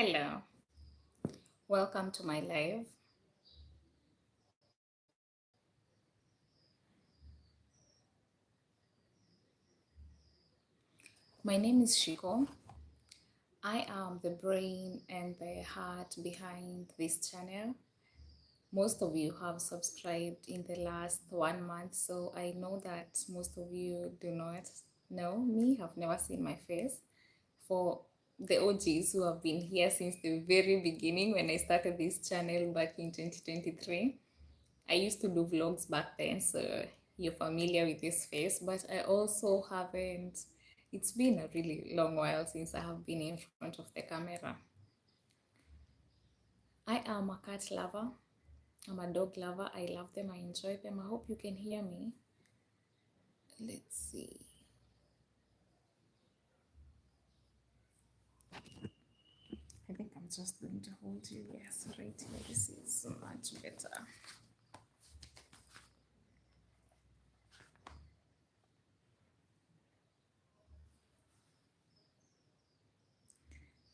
Hello, welcome to my live. My name is Sheeqow. I am the brain and the heart behind this channel. Most of you have subscribed in the last 1 month, so I know that most of you do not know me, have never seen my face. For the OGs who have been here since the very beginning when I started this channel back in 2023, I used to do vlogs back then, so you're familiar with this face, but I also haven't, it's been a really long while since I have been in front of the camera. I am a cat lover. I'm a dog lover. I love them. I enjoy them. I hope you can hear me. Let's see. I think I'm just going to hold you. Yes, right here. This is much better.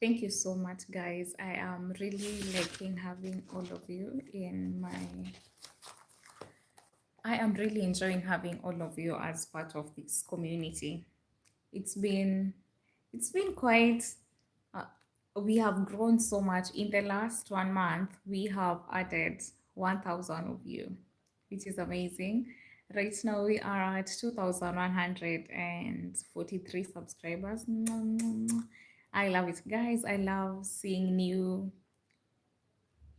Thank you so much, guys. I am really liking having all of you in my. I am really enjoying having all of you as part of this community. It's been, it's been quite. Uh, we have grown so much in the last 1 month. We have added 1,000 of you, which is amazing. Right now we are at 2,143 subscribers. I love it, guys. I love seeing new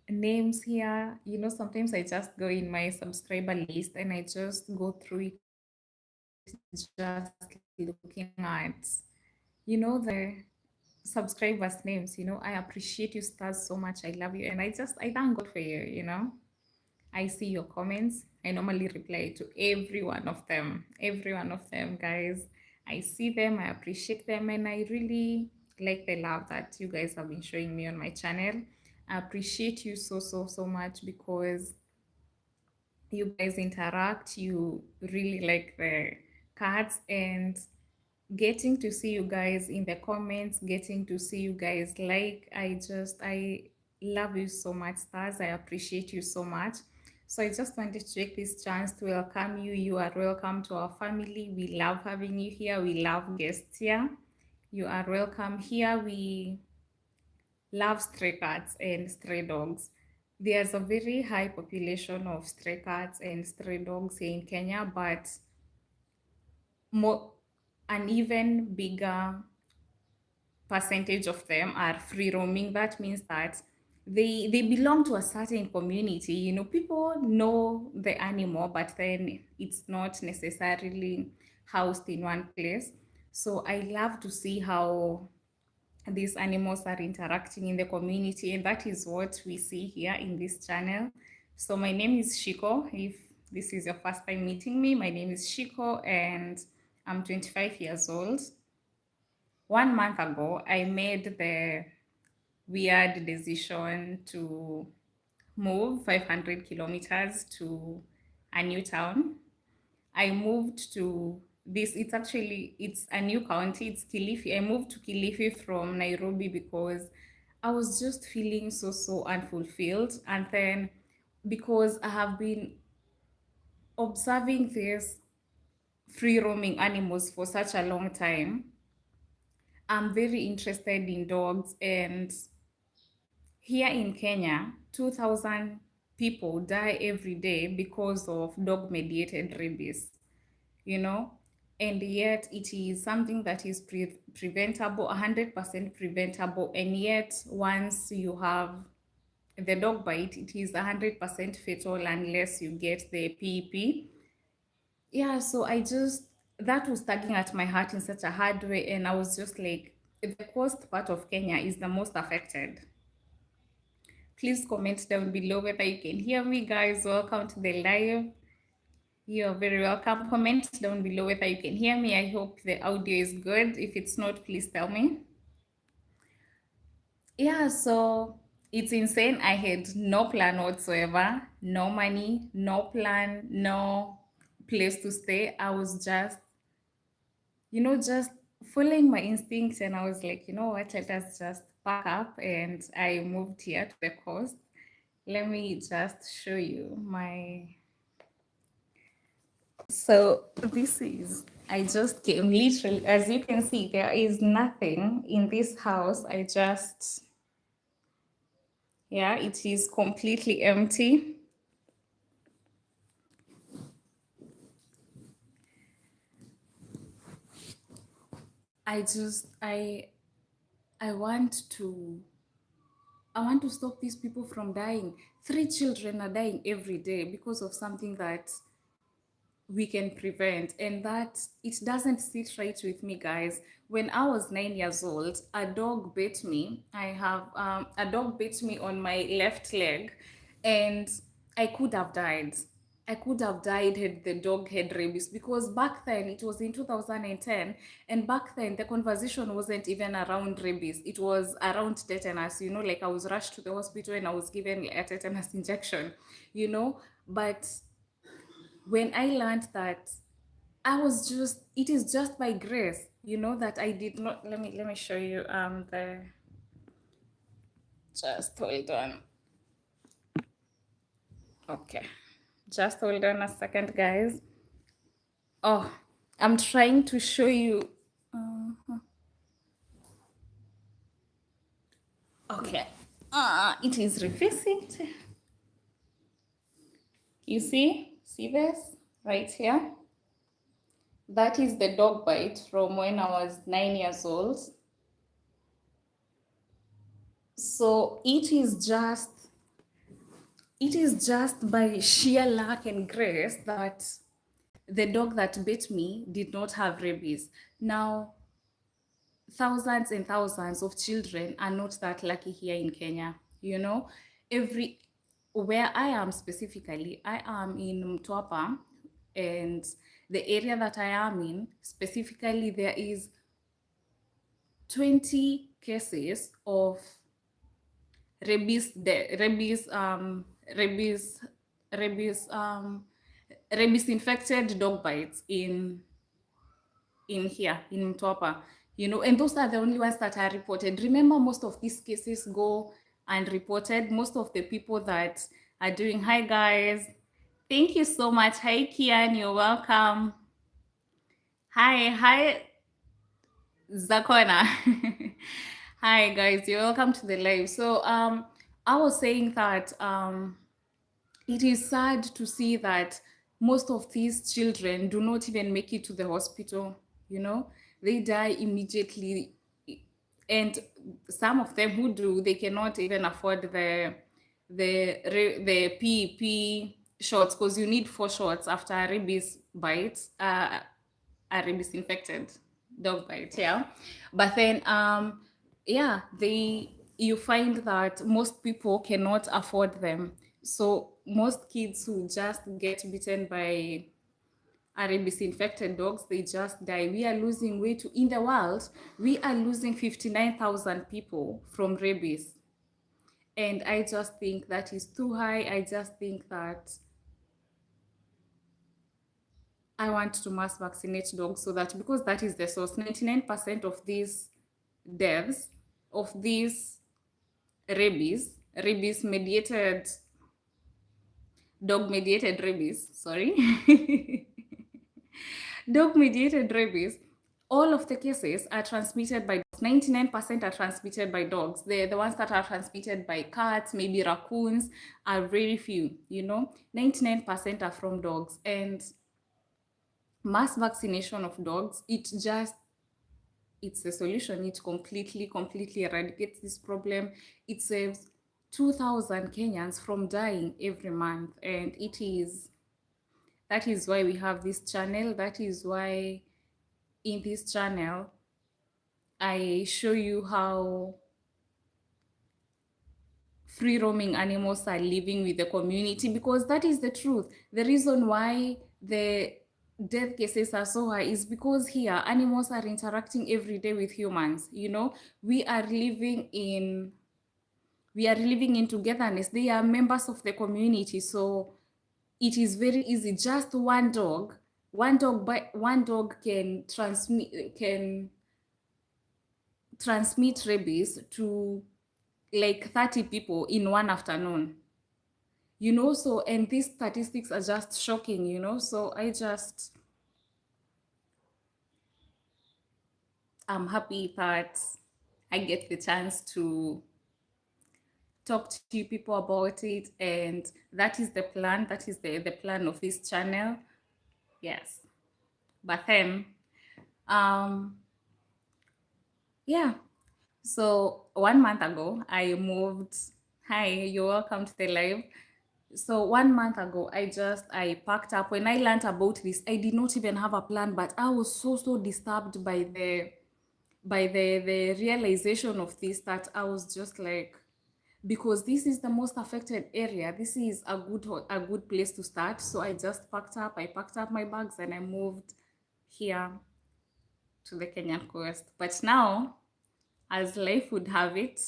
names here. Sometimes I just go in my subscriber list and I just go through it, just looking at, the subscribers' names. I appreciate you, stars, so much. I love you. And I thank God for you. I see your comments. I normally reply to every one of them. Every one of them, guys. I see them, I appreciate them, and I really like the love that you guys have been showing me on my channel. I appreciate you so, so, so much because you guys interact, you really like the cards, and getting to see you guys in the comments, getting to see you guys I love you so much, stars. I appreciate you so much. So I just wanted to take this chance to welcome you. You are welcome to our family. We love having you here. We love guests here. You are welcome here. We love stray cats and stray dogs. There's a very high population of stray cats and stray dogs here in Kenya, but more an even bigger percentage of them are free roaming. That means that they belong to a certain community. People know the animal, but then it's not necessarily housed in one place. So I love to see how these animals are interacting in the community, and that is what we see here in this channel. So my name is Sheeqow. If this is your first time meeting me, my name is Sheeqow and I'm 25 years old. 1 month ago, I made the weird decision to move 500 kilometers to a new town. I moved to it's a new county, it's Kilifi. I moved to Kilifi from Nairobi because I was just feeling so, so unfulfilled. And then because I have been observing these free roaming animals for such a long time, I'm very interested in dogs. And here in Kenya, 2,000 people die every day because of dog mediated rabies, you know, and yet it is something that is preventable, 100% preventable. And yet, once you have the dog bite, it is 100% fatal unless you get the PEP. Yeah, so that was tugging at my heart in such a hard way. And I was just like, the coast part of Kenya is the most affected. Please comment down below whether you can hear me, guys. Welcome to the live. You're very welcome. Comment down below whether you can hear me. I hope the audio is good. If it's not, please tell me. Yeah, so it's insane. I had no plan whatsoever, no money, no plan, no place to stay. I was just following my instinct, and I was like, you know what, let us just pack up, and I moved here to the coast. Let me just show you my. So this is. I just came literally, as you can see, there is nothing in this house. Yeah, it is completely empty. I just, I want to I want to stop these people from dying. 3 children are dying every day because of something that we can prevent, and that it doesn't sit right with me, guys. When I was 9 years old, a dog bit me. I have a dog bit me on my left leg, and I could have died. I could have died had the dog had rabies, because back then it was in 2010, and back then the conversation wasn't even around rabies. It was around tetanus. Like I was rushed to the hospital and I was given a tetanus injection. But when I learned that, it is just by grace, that I did not. Let me show you the just hold on. Okay. Just hold on a second, guys. Oh, I'm trying to show you. Okay. It is refacing. You see this right here? That is the dog bite from when I was 9 years old. So it is just by sheer luck and grace that the dog that bit me did not have rabies. Now, thousands and thousands of children are not that lucky here in Kenya. Every where I am specifically, I am in Mtwapa, and the area that I am in specifically, there is 20 cases of rabies, rabies, rabies, rabies infected dog bites in here in Mtwapa, and those are the only ones that are reported. Remember, most of these cases go unreported. Most of the people that are doing, hi guys, thank you so much. Hi Kian, you're welcome. Hi Zakona. Hi guys, you're welcome to the live. So I was saying that it is sad to see that most of these children do not even make it to the hospital. They die immediately, and some of them who do, they cannot even afford the PEP shots, because you need 4 shots after a rabies bite, a rabies infected dog bite. Yeah, but then yeah, you find that most people cannot afford them. So most kids who just get bitten by rabies infected dogs, they just die. We are losing way too, in the world, we are losing 59,000 people from rabies. And I just think that is too high. I just think that I want to mass vaccinate dogs, so that, because that is the source. 99% of these deaths, of these rabies mediated, dog mediated rabies, sorry. Dog mediated rabies, all of the cases are transmitted by dogs. 99% are transmitted by dogs. The ones that are transmitted by cats, maybe raccoons, are very few. 99% are from dogs. And mass vaccination of dogs, it's a solution. It completely eradicates this problem. It saves 2,000 Kenyans from dying every month. And that is why we have this channel. That is why in this channel, I show you how free roaming animals are living with the community, because that is the truth. The reason why the death cases are so high is because here animals are interacting every day with humans. We are living in togetherness. They are members of the community. So it is very easy. Just one dog can transmit, can transmit rabies to like 30 people in one afternoon. So, and these statistics are just shocking, so I'm happy that I get the chance to talk to you people about it, and that is the plan. That is the plan of this channel. Yes. But then, um, yeah. So 1 month ago, I moved. Hi, you're welcome to the live. So 1 month ago, I packed up. When I learned about this, I did not even have a plan, but I was so disturbed by the realization of this, that I was just like, because this is the most affected area. This is a good place to start. So I just packed up. I packed up my bags and I moved here to the Kenyan coast. But now, as life would have it,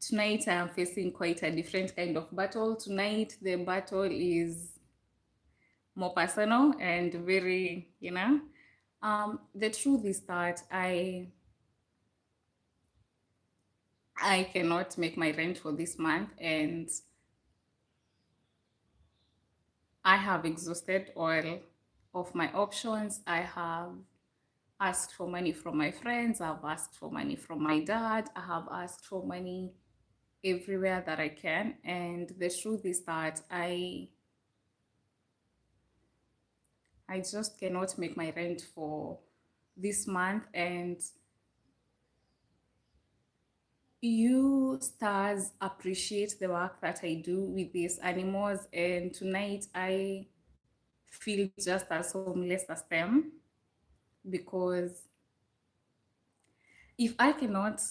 tonight I am facing quite a different kind of battle. Tonight the battle is more personal and very, the truth is that I cannot make my rent for this month, and I have exhausted all of my options. I have asked for money from my friends, I've asked for money from my dad, I have asked for money everywhere that I can. And the truth is that I just cannot make my rent for this month. And you stars appreciate the work that I do with these animals, and tonight I feel just as homeless as them, because if I cannot,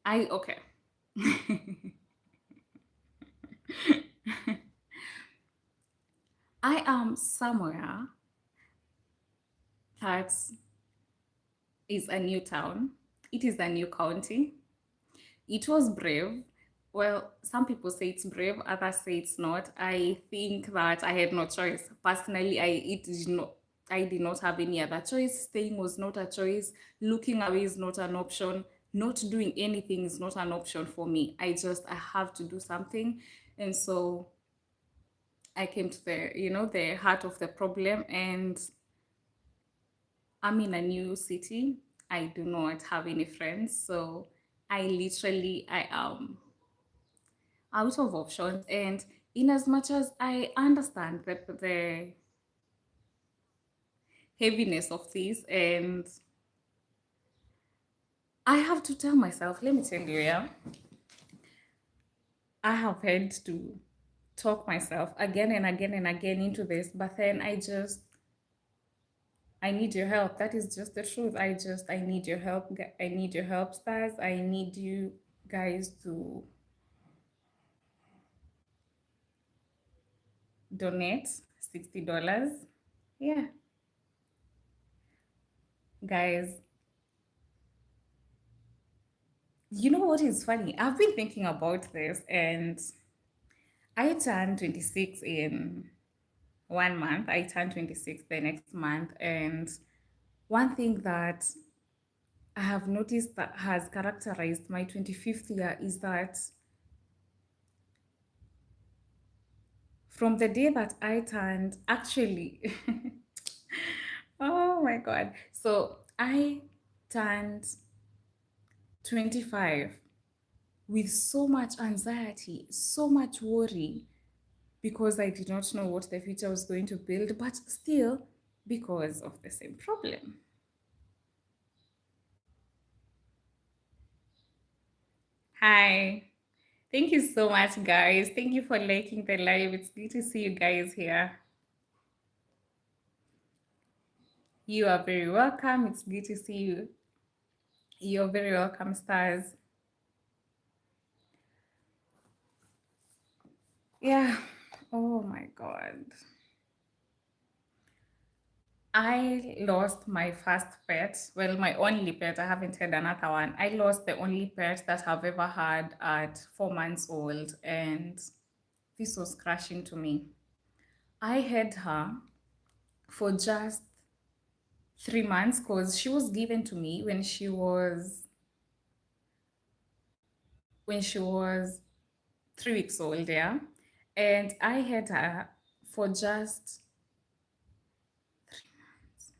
I okay. I am somewhere that is a new town. It is a new county. It was brave. Well, some people say it's brave, others say it's not. I think that I had no choice. Personally, I did not have any other choice. Staying was not a choice. Looking away is not an option. Not doing anything is not an option for me. I have to do something. And so I came to the heart of the problem, and I'm in a new city. I do not have any friends, so I am out of options. And in as much as I understand the heaviness of this, and I have to tell myself, let me tell you, yeah, I have had to talk myself again and again and again into this, but then I need your help. That is just the truth. I need your help. I need your help, stars. I need you guys to donate $60. Yeah, guys. You know what is funny? I've been thinking about this, and I turned 26 in 1 month. I turned 26 the next month. And one thing that I have noticed that has characterized my 25th year is that from the day that I turned, actually, oh my God. So I turned 25 with so much anxiety, so much worry, because I did not know what the future was going to build, but still because of the same problem. Hi. Thank you so much, guys. Thank you for liking the live. It's good to see you guys here. You are very welcome. It's good to see you. You're very welcome, stars. Yeah. Oh my God. I lost my first pet. Well, my only pet. I haven't had another one. I lost the only pet that I've ever had at 4 months old, and this was crashing to me. I had her for just 3 months because she was given to me when she was 3 weeks old, yeah. And I had her for just 3 months.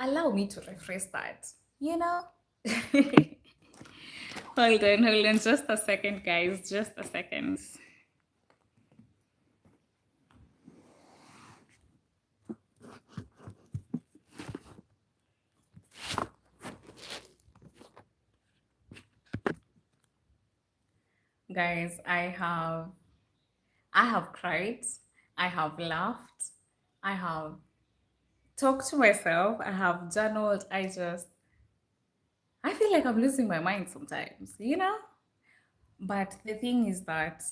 Allow me to refresh that, you know? Hold on, just a second, guys, just a second. Guys, I have cried, I have laughed, I have talked to myself, I have journaled, I feel like I'm losing my mind sometimes, you know? But the thing is that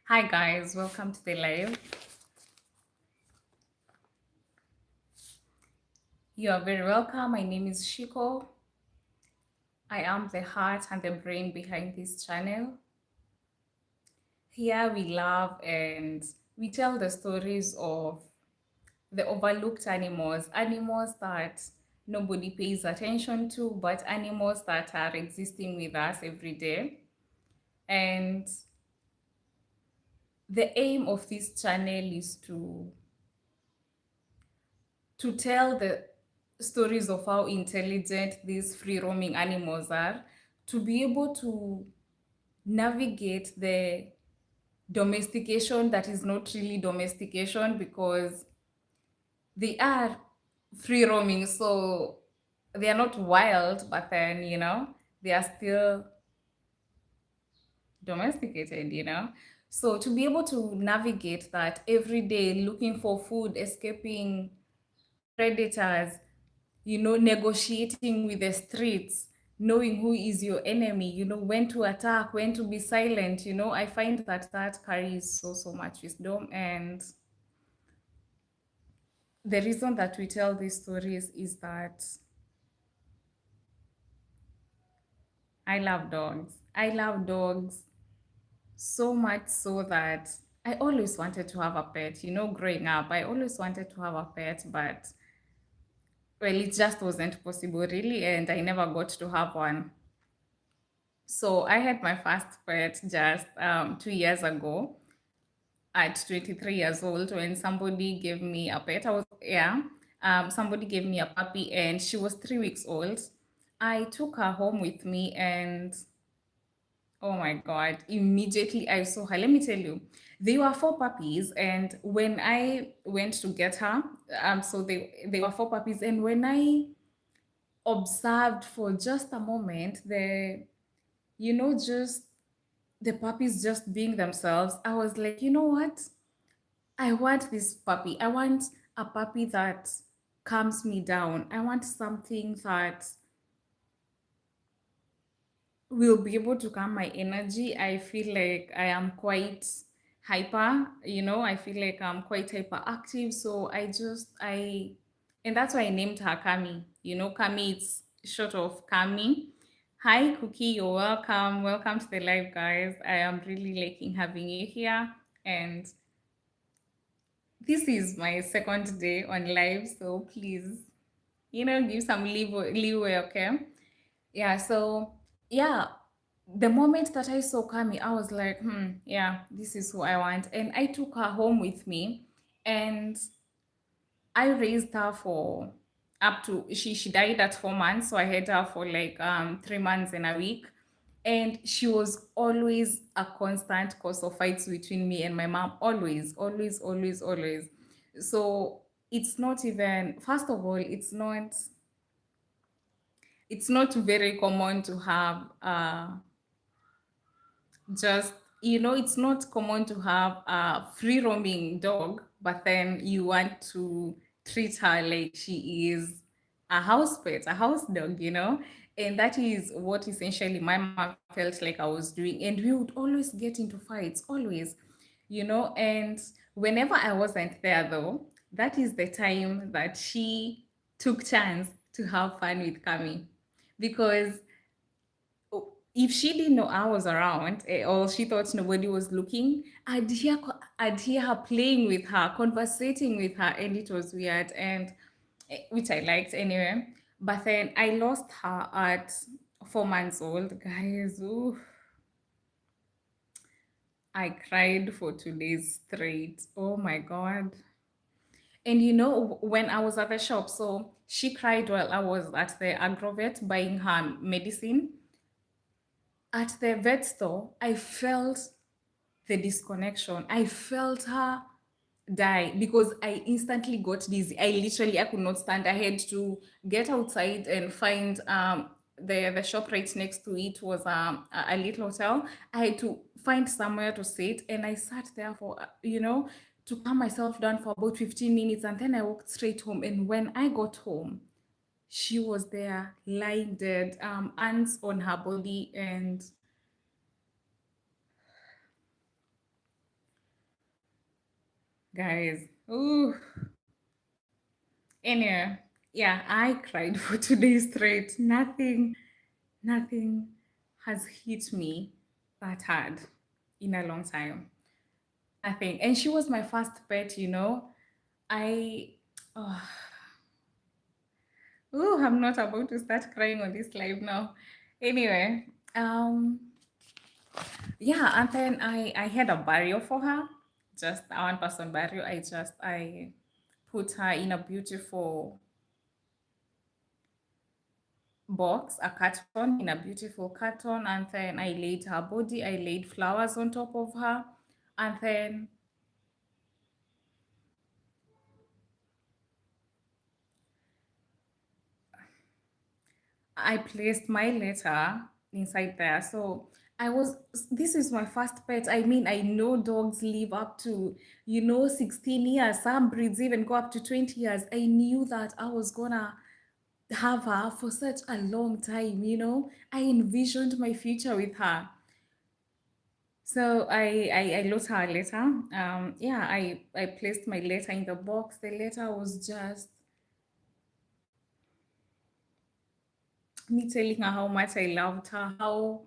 hi guys, welcome to the live. You are very welcome. My name is Sheeqow. I am the heart and the brain behind this channel. Here we love and we tell the stories of the overlooked animals, animals that nobody pays attention to, but animals that are existing with us every day. And the aim of this channel is to tell the stories of how intelligent these free roaming animals are, to be able to navigate the domestication that is not really domestication because they are free roaming. So they are not wild, but then, they are still domesticated, So to be able to navigate that every day, looking for food, escaping predators, negotiating with the streets, knowing who is your enemy, when to attack, when to be silent, I find that that carries so, so much wisdom. And the reason that we tell these stories is that I love dogs. I love dogs so much so that I always wanted to have a pet. Growing up, I always wanted to have a pet, but well, it just wasn't possible really, and I never got to have one. So I had my first pet just 2 years ago at 23 years old when somebody gave me a pet. Somebody gave me a puppy and she was 3 weeks old. I took her home with me and oh my God, immediately I saw her. Let me tell you, they were four puppies. And when I went to get her, so they were four puppies. And when I observed for just a moment, just the puppies just being themselves, I was like, you know what? I want this puppy. I want a puppy that calms me down. I want something that will be able to calm my energy. I feel like I am quite hyper, I feel like I'm quite hyperactive. So and that's why I named her Kami. Kami, it's short of Kami. Hi, Cookie, you're welcome. Welcome to the live, guys. I am really liking having you here. And this is my second day on live, so please, give some leeway, okay? Yeah, so yeah, the moment that I saw Kami, I was like, yeah, this is who I want. And I took her home with me and I raised her for up to she died at 4 months. So I had her for like 3 months and a week. And she was always a constant cause of fights between me and my mom. Always, always, always, always. So it's not even, first of all, it's not very common to have just it's not common to have a free roaming dog, but then you want to treat her like she is a house pet, a house dog, And that is what essentially my mom felt like I was doing. And we would always get into fights, always, And whenever I wasn't there, though, that is the time that she took chance to have fun with Kami. Because if she didn't know I was around, or she thought nobody was looking, I'd hear her playing with her, conversating with her, and it was weird, and which I liked anyway. But then I lost her at 4 months old, guys. Ooh, I cried for 2 days straight. Oh my god! And when I was at the shop, so she cried while I was at the agrovet buying her medicine. At the vet store, I felt the disconnection. I felt her die because I instantly got dizzy. I could not stand. I had to get outside and find the shop right next to it was a little hotel. I had to find somewhere to sit, and I sat there for to calm myself down for about 15 minutes, and then I walked straight home. And when I got home, she was there lying dead, ants on her body, and guys, ooh. Anyway, yeah, I cried for 2 days straight. Nothing has hit me that hard in a long time. Nothing. And she was my first pet. I, oh, I'm not about to start crying on this live now. Anyway, um, yeah, and then I had a barrier for her, just a one person barrier. I put her in a beautiful box, a carton, in a beautiful carton, and then I laid her body, I laid flowers on top of her, and then I placed my letter inside there. So this is my first pet. I mean, I know dogs live up to 16 years. Some breeds even go up to 20 years. I knew that I was gonna have her for such a long time. I envisioned my future with her. So I wrote her a letter. Yeah, I placed my letter in the box. The letter was just me telling her how much I loved her, how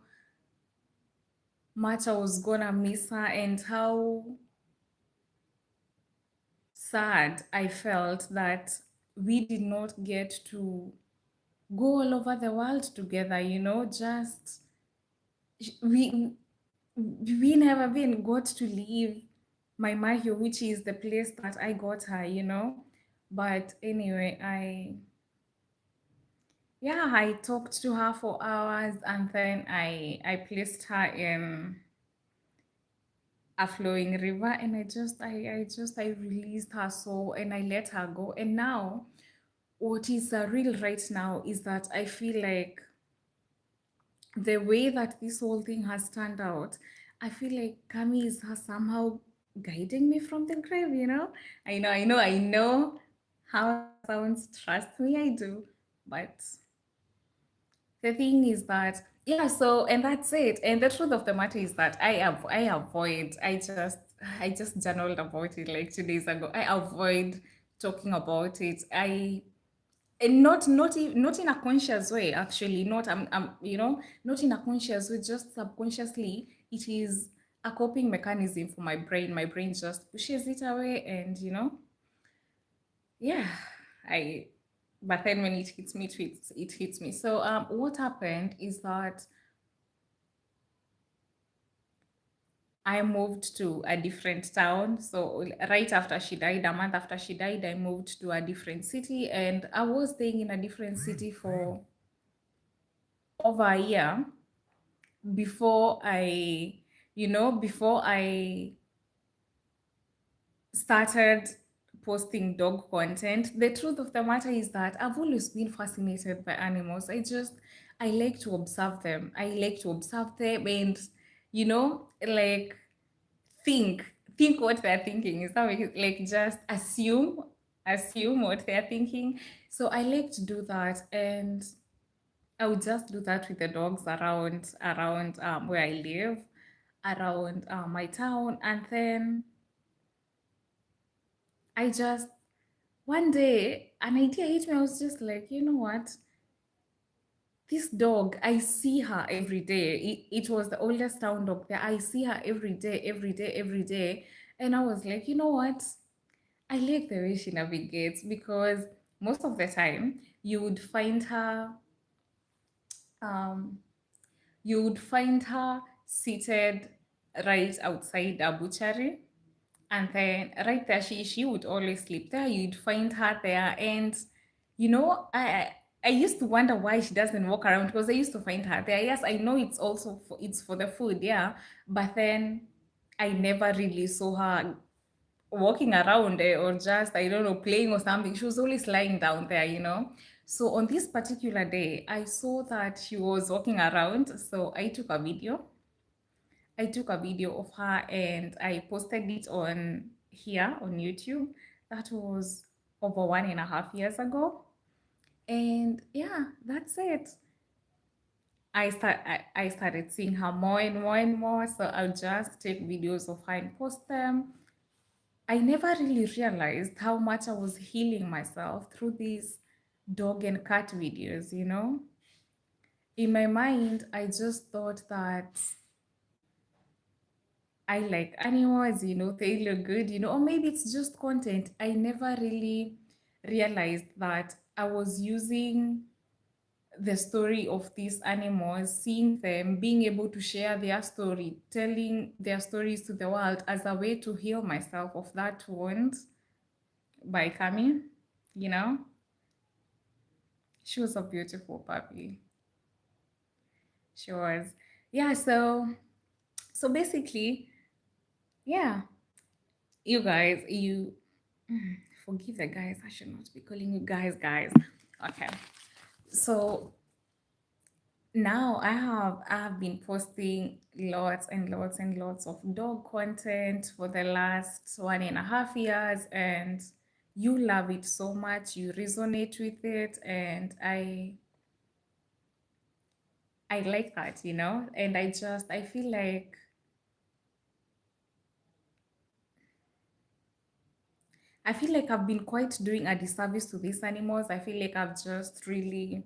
much I was gonna miss her, and how sad I felt that we did not get to go all over the world together. Just we we never been got to leave my Mahio, which is the place that I got her. But anyway, I talked to her for hours, and then I placed her in a flowing river, and I released her soul, and I let her go. And now what is real right now is that I feel like the way that this whole thing has turned out, I feel like Kami is somehow guiding me from the grave. I know how that sounds. Trust me, I do. But the thing is that, yeah, so, and that's it. And the truth of the matter is that I just journaled about it like 2 days ago. I avoid talking about it. And not in a conscious way, actually. Not not in a conscious way, just subconsciously. It is a coping mechanism for my brain. My brain just pushes it away, and yeah, I but then when it hits me, it hits me. So what happened is that I moved to a different town. So right after she died, a month after she died, I moved to a different city, and I was staying in a different city for over a year before I started posting dog content. The truth of the matter is that I've always been fascinated by animals. I like to observe them. I like to observe them, and like think think what they're thinking. Is that like just assume what they're thinking. So I like to do that, and I would just do that with the dogs around where I live, around my town, and then I just one day an idea hit me. I was just like, you know what? This dog, I see her every day. It was the oldest town dog there. I see her every day, every day, every day. And I was like, you know what? I like the way she navigates because most of the time um, you would find her seated right outside a butchery. And then right there, she would always sleep there. You'd find her there. And, you know, I used to wonder why she doesn't walk around because I used to find her there. Yes, I know it's for the food, yeah. But then I never really saw her walking around or just, I don't know, playing or something. She was always lying down there. So on this particular day, I saw that she was walking around. So I took a video of her and I posted it on here on YouTube. That was over 1.5 years ago. And yeah, that's it. I started seeing her more and more and more. So I'll just take videos of her and post them. I never really realized how much I was healing myself through these dog and cat videos. In my mind, I just thought that I like animals, they look good, or maybe it's just content. I never really realized that I was using the story of these animals, seeing them, being able to share their story, telling their stories to the world as a way to heal myself of that wound by coming, you know? She was a beautiful puppy. She was. Yeah, so basically, yeah, you guys, forgive the guys. I should not be calling you guys. Okay. So now I have been posting lots and lots and lots of dog content for the last 1.5 years, and you love it so much, you resonate with it, and I like that. And I feel like I've been quite doing a disservice to these animals. I feel like I've just really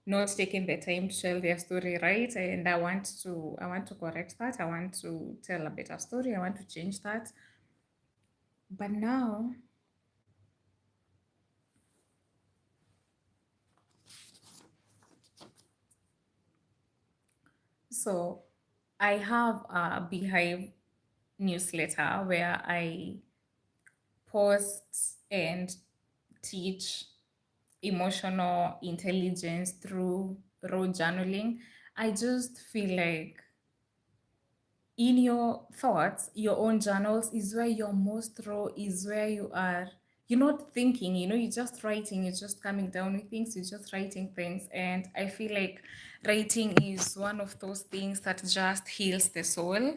not taken the time to tell their story right, and I want to correct that. I want to tell a better story. I want to change that. But now, so I have a Beehive newsletter where I post and teach emotional intelligence through raw journaling. I just feel like in your thoughts, your own journals is where you're most raw, is where you're not thinking, you're just writing, you're just coming down with things, you're just writing things. And I feel like writing is one of those things that just heals the soul.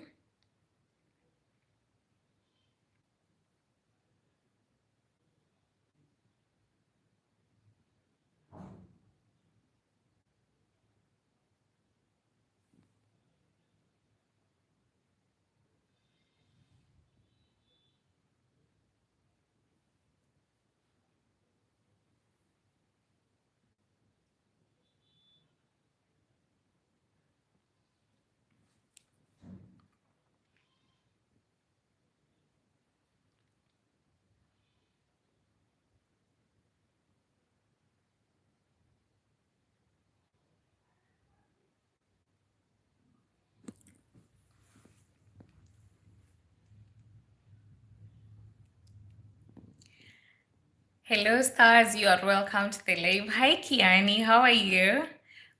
Hello, stars. You are welcome to the live. Hi, Kiani. How are you?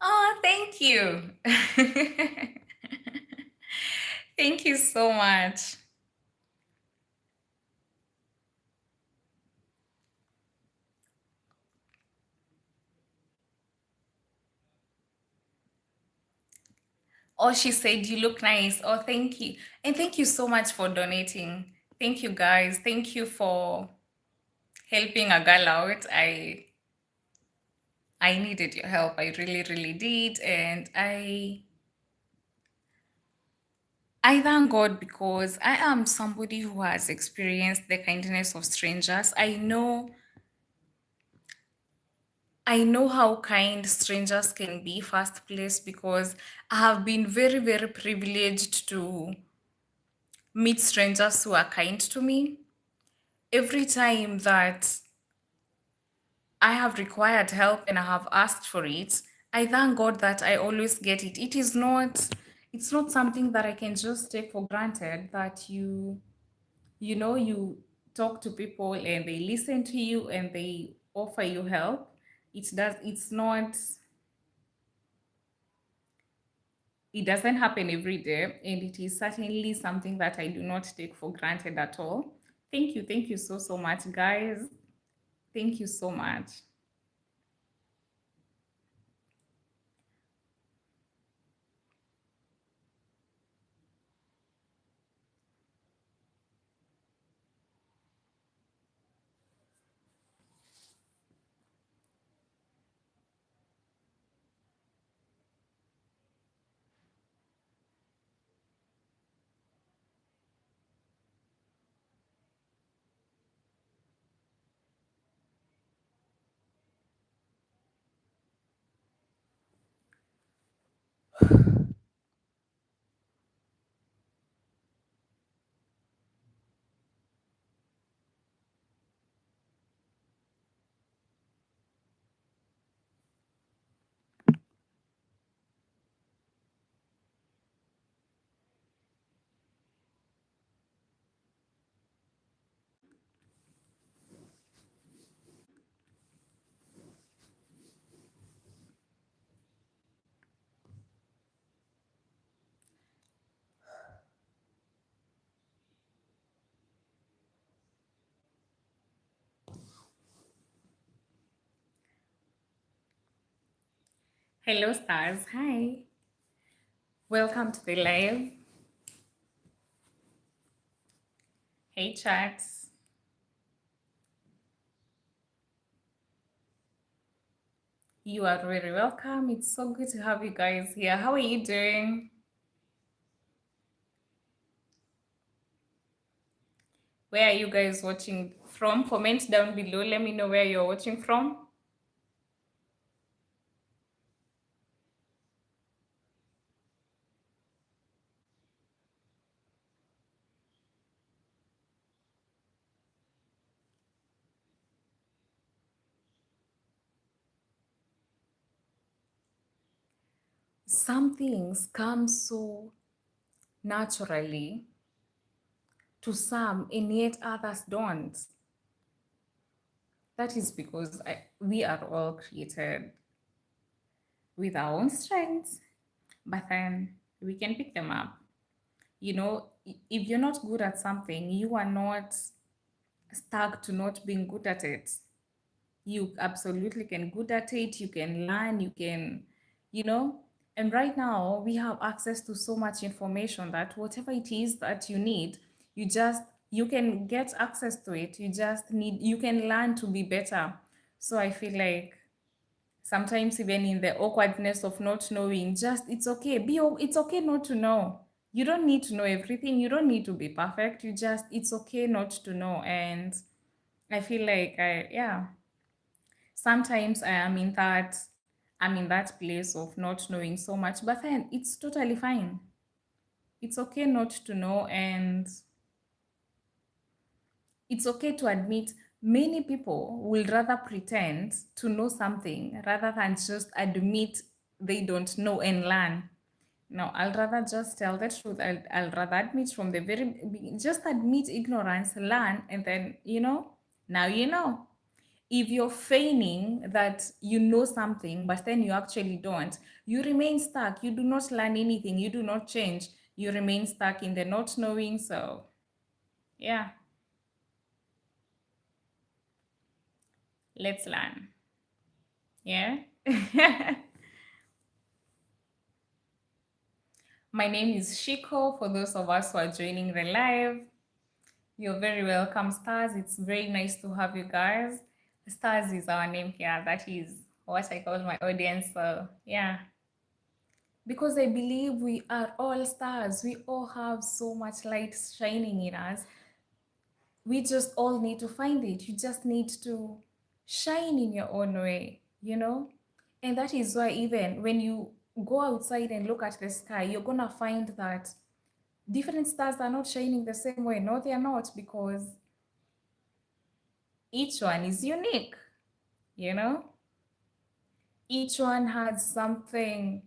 Oh, thank you. Thank you so much. Oh, she said you look nice. Oh, thank you. And thank you so much for donating. Thank you guys. Thank you for helping a girl out. I needed your help. I really, really did. And I thank God because I am somebody who has experienced the kindness of strangers. I know how kind strangers can be, first place, because I have been very, very privileged to meet strangers who are kind to me. Every time that I have required help and I have asked for it, I thank God that I always get it. It's not something that I can just take for granted that you talk to people and they listen to you and they offer you help. It doesn't happen every day, and it is certainly something that I do not take for granted at all. Thank you so so much, guys. Thank you so much. Hello, stars. Hi. Welcome to the live. Hey, chats. You are very welcome. It's so good to have you guys here. How are you doing? Where are you guys watching from? Comment down below. Let me know where you're watching from. Some things come so naturally to some, and yet others don't. That is because we are all created with our own strengths, but then we can pick them up. If you're not good at something, you are not stuck to not being good at it. You absolutely can good at it, you can learn, you know and right now we have access to so much information that whatever it is that you need, you can get access to it. You can learn to be better. So I feel like sometimes, even in the awkwardness of not knowing, just it's okay not to know. You don't need to know everything, you don't need to be perfect. It's okay not to know. And I feel like sometimes I'm in that place of not knowing so much, but then it's totally fine. It's okay not to know, and it's okay to admit. Many people will rather pretend to know something rather than just admit they don't know and learn. No, I'll rather just tell the truth. I'll rather admit from the very just admit ignorance, learn, and then now you know. If you're feigning that you know something but then you actually don't, you remain stuck. You do not learn anything, you do not change, you remain stuck in the not knowing. So yeah, let's learn. Yeah. My name is Shiko. For those of us who are joining the live, you're very welcome, Stars. It's very nice to have you guys. Stars is our name here. That is what I call my audience. So, yeah. Because I believe we are all stars. We all have so much light shining in us. We just all need to find it. You just need to shine in your own way. And that is why, even when you go outside and look at the sky, you're gonna find that different stars are not shining the same way. No, they are not, because each one is unique, you know? Each one has something,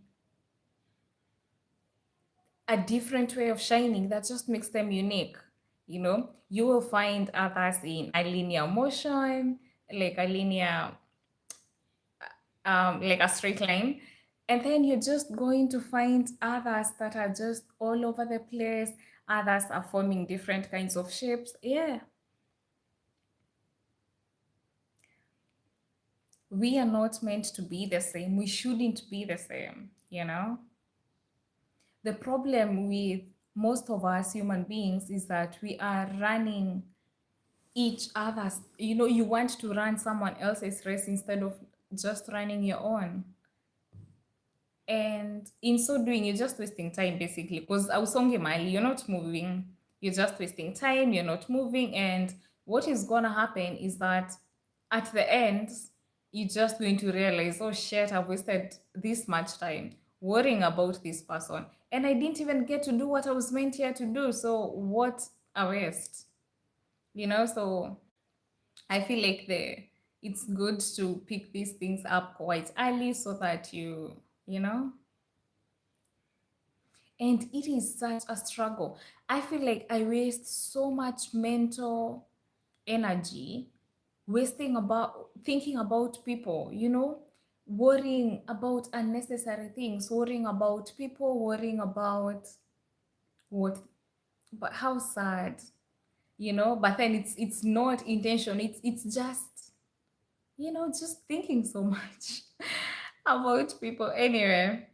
a different way of shining that just makes them unique. You will find others in a linear motion, like a linear, like a straight line. And then you're just going to find others that are just all over the place. Others are forming different kinds of shapes. Yeah, we are not meant to be the same. We shouldn't be the same. The problem with most of us human beings is that we are running each other's, you want to run someone else's race instead of just running your own. And in so doing, you're just wasting time basically, because ausonge mali, you're not moving. You're just wasting time, you're not moving. And what is gonna happen is that at the end, you're just going to realize, oh shit, I've wasted this much time worrying about this person. And I didn't even get to do what I was meant here to do. So what a waste. So I feel like it's good to pick these things up quite early so that you know and it is such a struggle. I feel like I waste so much mental energy wasting about thinking about people, worrying about unnecessary things, worrying about people, worrying about what, but how sad, but then it's not intention, it's just, just thinking so much about people. Anyway,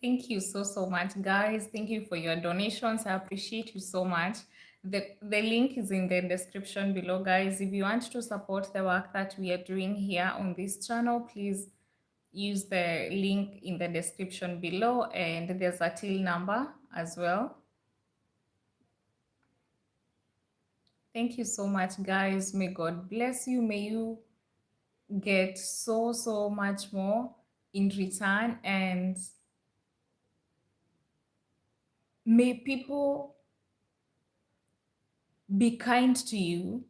thank you so much, guys. Thank you for your donations. I appreciate you so much. The link is in the description below, guys. If you want to support the work that we are doing here on this channel, please use the link in the description below, and there's a till number as well. Thank you so much, guys. May God bless you. May you get so much more in return, and may people be kind to you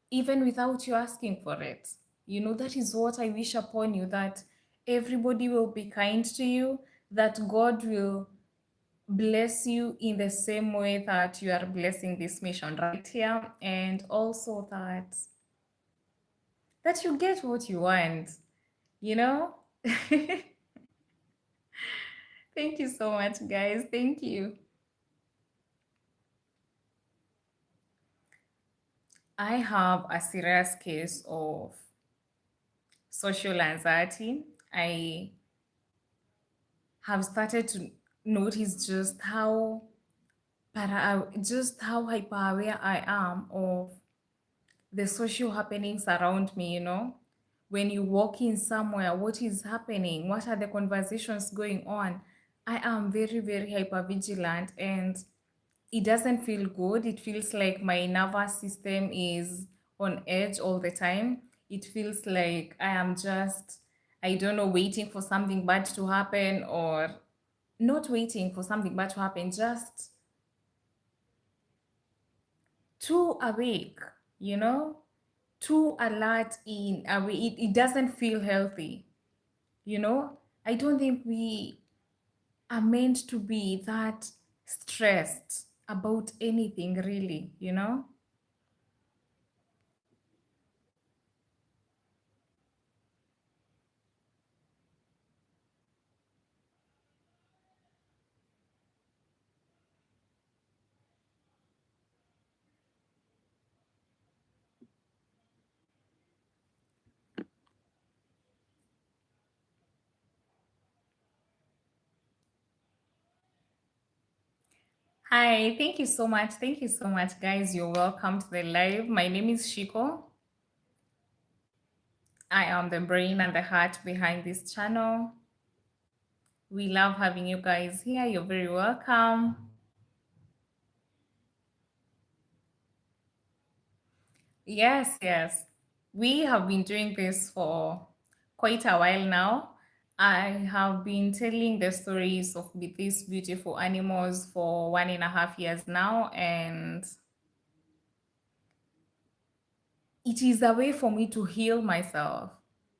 even without you asking for it. That is what I wish upon you, that everybody will be kind to you, that God will bless you in the same way that you are blessing this mission right here, and also that you get what you want, you know? Thank you so much, guys. Thank you. I have a serious case of social anxiety. I have started to notice just how hyper aware I am of the social happenings around me. When you walk in somewhere, what is happening, what are the conversations going on? I am very very hyper vigilant, and it doesn't feel good. It feels like my nervous system is on edge all the time. It feels like I am just I don't know, waiting for something bad to happen, or not waiting for something bad to happen, just too awake, you know, too alert in a way. It doesn't feel healthy, you know. I don't think we are meant to be that stressed about anything, really, you know. Hi, thank you so much. Thank you so much, guys. You're welcome to the live. My name is Shiko. I am the brain and the heart behind this channel. We love having you guys here. You're very welcome. Yes, yes. We have been doing this for quite a while now. I have been telling the stories of these beautiful animals for 1.5 years now, and it is a way for me to heal myself.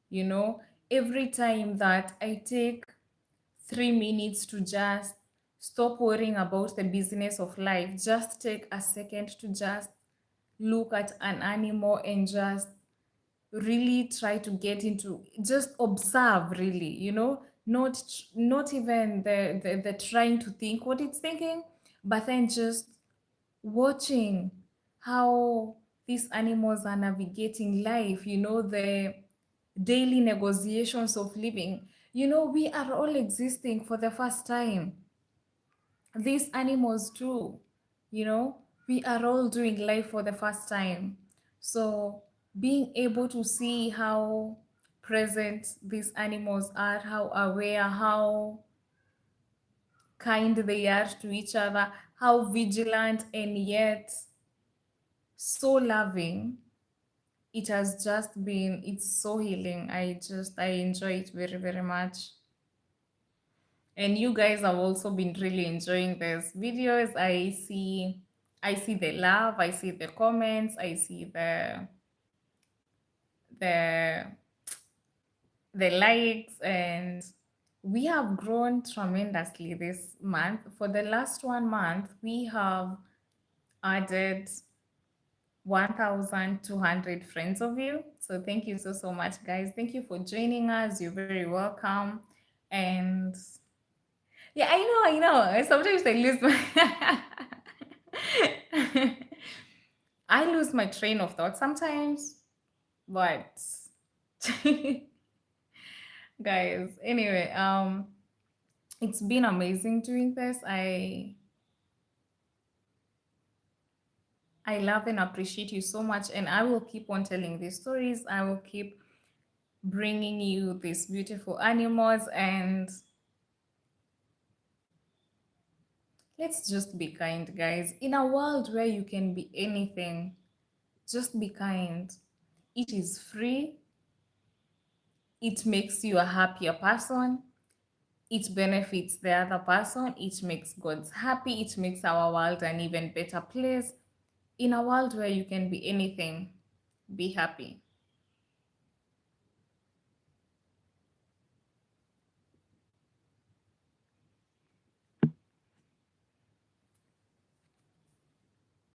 You know, every time that I take 3 minutes to just stop worrying about the business of life, just take a second to just look at an animal and just really try to get into, just observe, really, you know, not even the trying to think what it's thinking, but then just watching how these animals are navigating life, you know, the daily negotiations of living. You know, we are all existing for the first time. These animals too, you know, we are all doing life for the first time. So being able to see how present these animals are, how aware, how kind they are to each other, how vigilant and yet so loving, it has just been, it's so healing. I enjoy it very, very much. And you guys have also been really enjoying these videos. I see the love, I see the comments, I see the the likes, and we have grown tremendously this month. For the last 1 month, we have added 1,200 friends of you. So thank you so, so much, guys. Thank you for joining us. You're very welcome. And yeah, I know. Sometimes I lose my I lose my train of thought sometimes, but guys, anyway, it's been amazing doing this. I love and appreciate you so much, and I will keep on telling these stories. I will keep bringing you these beautiful animals, and let's just be kind, guys. In a world where you can be anything, just be kind. It is free. It makes you a happier person. It benefits the other person. It makes God happy. It makes our world an even better place. In a world where you can be anything, be happy.